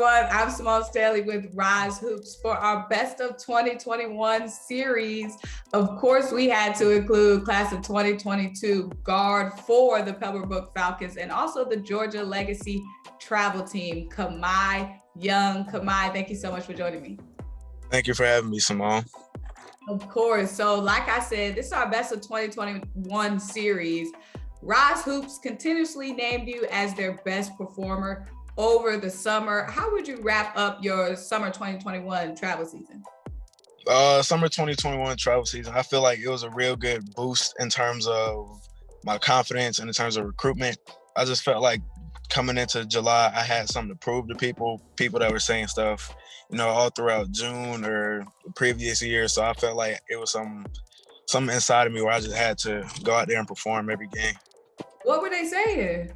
everyone. I'm Symone Stanley with RYZE Hoops for our Best of 2021 series. Of course, we had to include class of 2022 guard for the Pebblebrook Falcons and also the Georgia Legacy travel team, Kamai Young. Kamai, thank you so much for joining me. Thank you for having me, Symone. Of course. So like I said, this is our Best of 2021 series. RYZE Hoops continuously named you as their best performer over the summer. How would you wrap up your summer 2021 travel season? Summer 2021 travel season, I feel like it was a real good boost in terms of my confidence and in terms of recruitment. I just felt like coming into July, I had something to prove to people that were saying stuff, all throughout June or the previous year. So I felt like it was something inside of me where I just had to go out there and perform every game. What were they saying?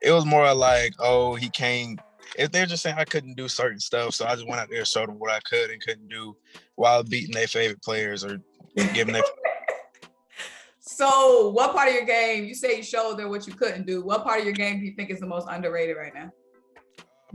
It was more like, oh, he can't. If they're just saying I couldn't do certain stuff, so I just went out there and showed them what I could and couldn't do while beating their favorite players or giving their. So what part of your game, you say you showed them what you couldn't do. What part of your game do you think is the most underrated right now?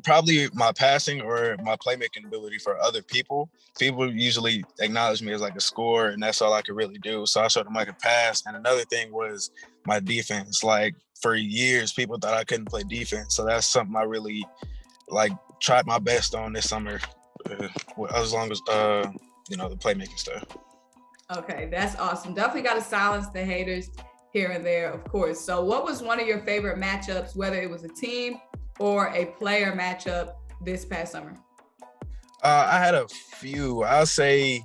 Probably my passing or my playmaking ability for other people. People usually acknowledge me as like a scorer, and that's all I could really do. So I showed them I could pass. And another thing was my defense. Like for years, people thought I couldn't play defense. So that's something I really tried my best on this summer, as long as the playmaking stuff. Okay, that's awesome. Definitely got to silence the haters here and there, of course. So what was one of your favorite matchups, whether it was a team or a player matchup this past summer? I had a few. I'll say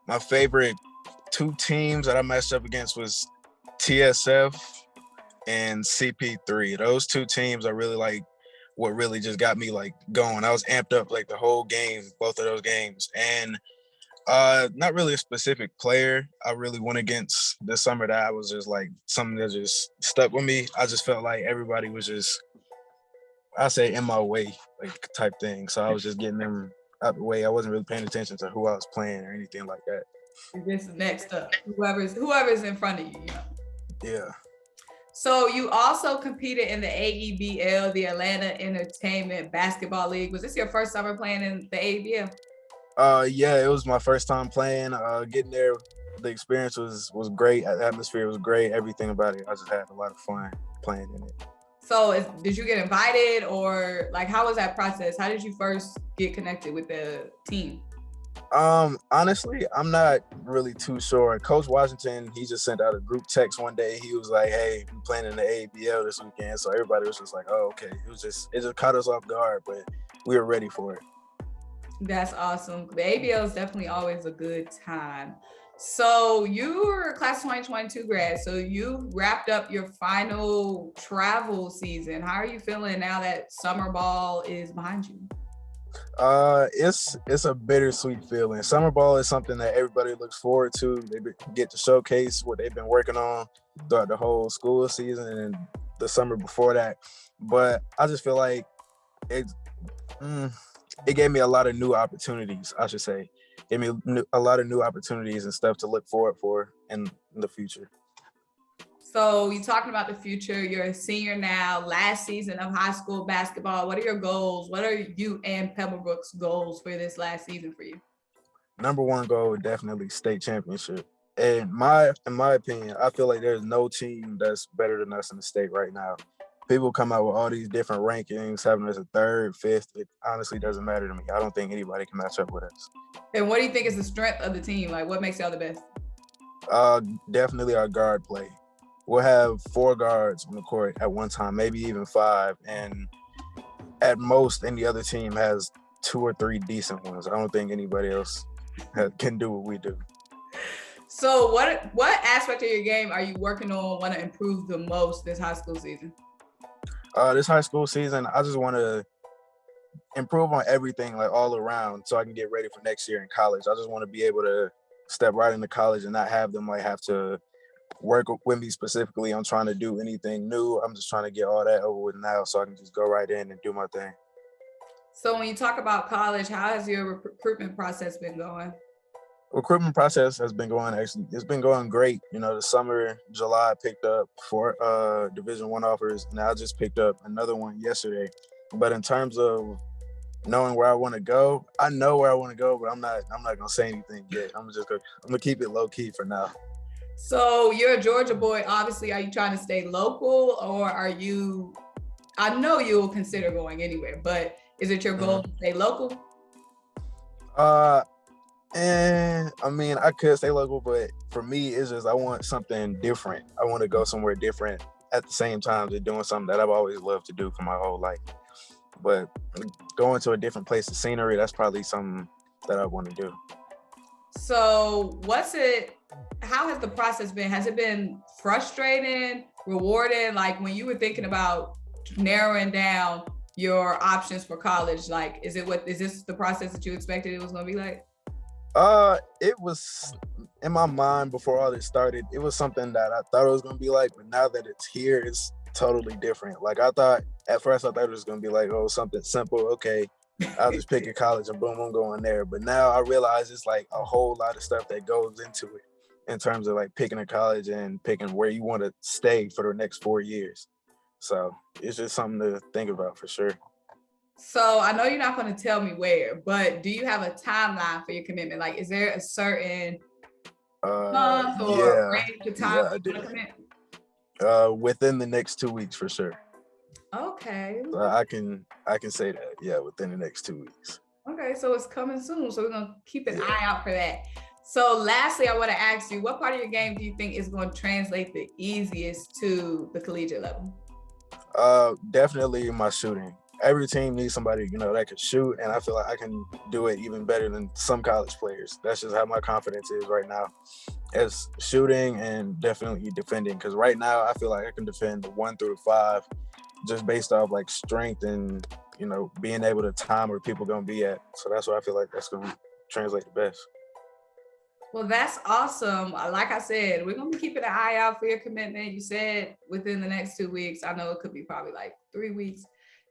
my favorite two teams that I matched up against was TSF and CP3. Those two teams I really like. What really just got me going. I was amped up the whole game, both of those games. And not really a specific player I really went against this summer that I was just something that just stuck with me. I just felt like everybody was just, I say, in my way, type thing. So I was just getting them out the way. I wasn't really paying attention to who I was playing or anything like that. This is next up. Whoever's in front of you, Yeah. So you also competed in the AEBL, the Atlanta Entertainment Basketball League. Was this your first summer playing in the AEBL? Yeah, it was my first time playing. Getting there, the experience was great. The atmosphere was great. Everything about it, I just had a lot of fun playing in it. So did you get invited, or how was that process? How did you first get connected with the team? Honestly, I'm not really too sure. Coach Washington, he just sent out a group text one day. He was like, "Hey, we're playing in the AEBL this weekend." So everybody was just like, "Oh, okay." It just caught us off guard, but we were ready for it. That's awesome. The AEBL is definitely always a good time. So you were a class 2022 grad. So you wrapped up your final travel season. How are you feeling now that summer ball is behind you? It's a bittersweet feeling. Summer ball is something that everybody looks forward to. They get to showcase what they've been working on throughout the whole school season and the summer before that. But I just feel like it gave me a lot of new opportunities, I should say. It gave me a lot of new opportunities and stuff to look forward for in the future. So you're talking about the future. You're a senior now, last season of high school basketball. What are your goals? What are you and Pebblebrook's goals for this last season for you? Number one goal, definitely state championship. In my opinion, I feel like there's no team that's better than us in the state right now. People come out with all these different rankings, having us a third, fifth. It honestly doesn't matter to me. I don't think anybody can match up with us. And what do you think is the strength of the team? What makes y'all the best? Definitely our guard play. We'll have 4 guards on the court at one time, maybe even 5. And at most, any other team has 2 or 3 decent ones. I don't think anybody else can do what we do. So what aspect of your game are you working on, want to improve the most this high school season? This high school season, I just want to improve on everything all around so I can get ready for next year in college. I just want to be able to step right into college and not have them have to work with me specifically on trying to do anything new. I'm just trying to get all that over with now so I can just go right in and do my thing. So when you talk about college, how has your recruitment process been going? Recruitment process has been going, actually, it's been going great. The summer, July, I picked up 4 Division I offers, and I just picked up another one yesterday. But in terms of knowing where I want to go. I know where I want to go, but I'm not gonna say anything yet. I'm gonna keep it low key for now. So you're a Georgia boy. Obviously, are you trying to stay local, or are you? I know you'll consider going anywhere, but is it your goal to stay local? And I mean, I could stay local, but for me, it's just I want something different. I want to go somewhere different at the same time as doing something that I've always loved to do for my whole life. But going to a different place of scenery, that's probably something that I want to do. So how has the process been? Has it been frustrating, rewarding? Like when you were thinking about narrowing down your options for college, like, is this the process that you expected it was going to be like? It was in my mind before all this started. It was something that I thought it was gonna be like, but now that it's here, it's totally different. Like at first I thought it was gonna be like, oh, something simple. Okay, I'll just pick a college and boom, I'm going there. But now I realize it's like a whole lot of stuff that goes into it in terms of like picking a college and picking where you want to stay for the next 4 years. So it's just something to think about for sure. So I know you're not going to tell me where, but do you have a timeline for your commitment? Like, is there a certain month or range of time you want to commit? Within the next 2 weeks for sure. Okay. So I can say that, yeah, within the next 2 weeks. Okay, so it's coming soon. So we're going to keep an eye out for that. So lastly, I want to ask you, what part of your game do you think is going to translate the easiest to the collegiate level? Definitely my shooting. Every team needs somebody, that can shoot, and I feel like I can do it even better than some college players. That's just how my confidence is right now. It's shooting and definitely defending, because right now I feel like I can defend the 1 through 5 just based off like strength and, being able to time where people going to be at. So that's what I feel like that's going to translate the best. Well, that's awesome. Like I said, we're going to be keeping an eye out for your commitment. You said within the next 2 weeks. I know it could be probably like 3 weeks,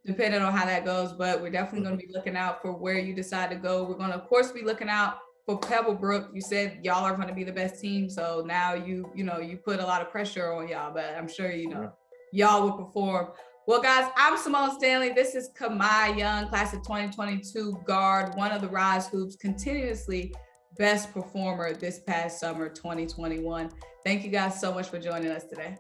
depending on how that goes, but we're definitely going to be looking out for where you decide to go. We're going to, of course, be looking out for Pebblebrook. You said y'all are going to be the best team. So now you put a lot of pressure on y'all, but I'm sure, y'all will perform. Well, guys, I'm Symone Stanley. This is Kamai Young, class of 2022 guard, one of the RYZE Hoops continuously best performer this past summer, 2021. Thank you guys so much for joining us today.